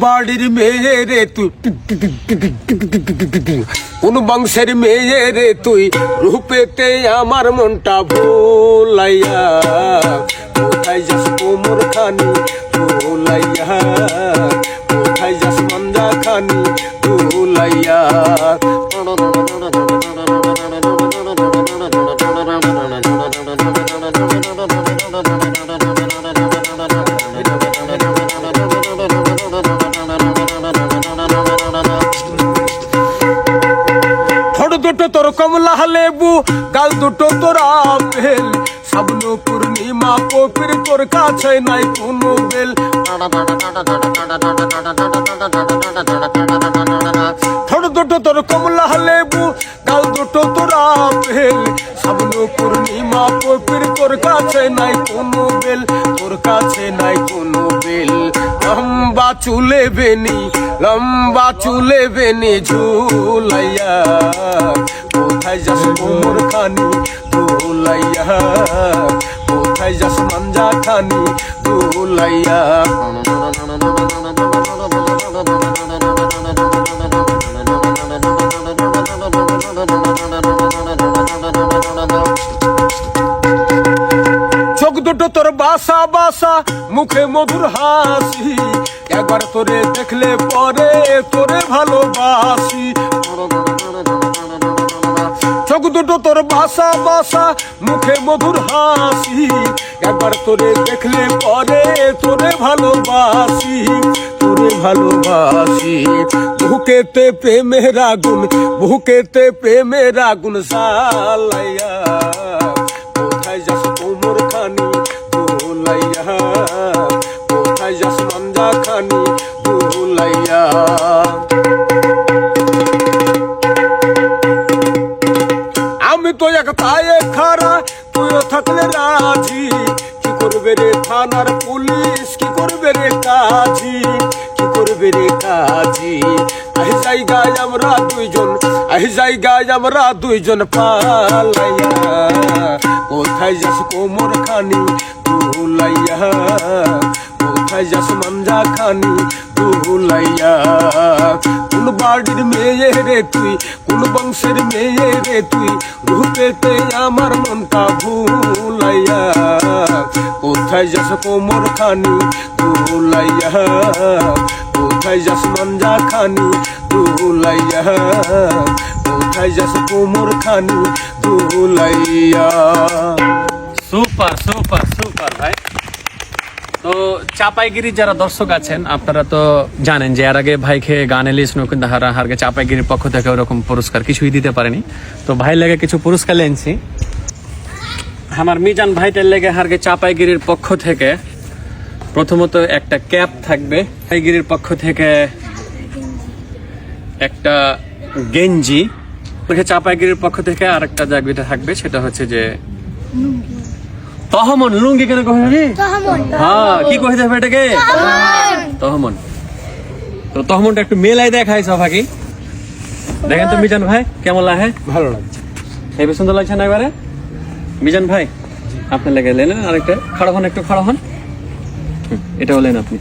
বাড়ির মেয়ে রে তুই, কোন বংশের মেয়ে রে তুই, রূপেতে আমার মনটা ভোলাইয়া, কোথায় যাস কোমর খানি ভোলাইয়া, কোথায় যাস মঞ্জা খানি ভোলাইয়া। দুটো তোর কমলা লেবু, গাল দুটো তোর আপেল, সাবন পূর্ণিমা পবির তোর কাছে নাই কোনো বেল। ঠোঁট দুটো তোর কমলা লেবু, গাল দুটো তোর আপেল, সাবন পূর্ণিমা পবির তোর কাছে নাই কোনো বেল, তোর কাছে নাই কোনো বেল। লম্বা চুলে বেনি, লম্বা চুলে বেনি ঝুলাইয়া, কোথায় যাস কোমর খানি ধুলাইয়া, কোথায় যাস মঞ্জা খানি ধুলাইয়া। চোখ দুটো তোর বাসা বাসা, মুখে মধুর হাসি, একবার তোরে দেখলে পরে তোরে ভালোবাসি। চোখ দুটো তোর বাসা বাসা, মুখে মধুর হাসি, একবার তোরে দেখলে পরে তোরে ভালোবাসি, তোরে ভালোবাসি। বুকেতে প্রেমের আগুন, বুকেতে প্রেমের আগুন জ্বালাইয়া, কোথায় যাস কোমর খানি ধুলাইয়া, কোথায় যাস মঞ্জা খানি ধুলাইয়া। আমি তো এক তায়ে খারা, তুইও থাকলে রাজি, কি করবে রে থানার পুলিশ, কি করবে রে কাজী, কি করবে রে কাজী। এই জায়গায় আমরা দুইজন, এই জায়গায় আমরা দুইজন পালাইয়া, কোথায় যাস কোমর খানি ধুলাইয়া, কোথায় যাস মঞ্জা খানি ধুলাইয়া। কোন বাড়ির মেয়ে রে তুই, কোন বংশের মেয়ে রে তুই, রূপেতে আমার মনটা ভুলাইয়া, কোথায় যাস কোমর খানি ধুলাইয়া, কোথায় যাস মঞ্জা খানি ধুলাইয়া, কোথায় যাস কোমর খানি ধুলাইয়া। সুপার সুপার সুপার ভাই। তো চাপাইগিরির যারা দর্শক আছেন আপনারা তো জানেন যে এর আগে ভাইকে গান এলিয়েছিল, কিন্তু হারকে চাপাইগিরির পক্ষ থেকে ওরকম পুরস্কার কিছুই দিতে পারেনি। তো ভাই লেগে কিছু পুরস্কার লেনছি। আমার মিজান ভাইটার লেগে হারকে চাপাইগিরির পক্ষ থেকে প্রথমত একটা ক্যাপ থাকবে, চাপাইগিরির পক্ষ থেকে একটা গেঞ্জি, চাপাইগিরির পক্ষ থেকে আর একটা জায়গা থাকবে, সেটা হচ্ছে যে তহমন। লুঙ্গি কেন কহে? হ্যাঁ, কি কহে যাবে এটাকে? তহমন। তো তহমনটা একটু মেলাই দেখাই সবাইকে। দেখেন তো মিজান ভাই কেমন লাগে? ভালো লাগছে, হেবি সুন্দর লাগছে না এবারে? মিজান ভাই আপনার লেগে লেন আরেকটা, খাড়া হন, একটু খাড়া হন, এটা হলেন আপনি।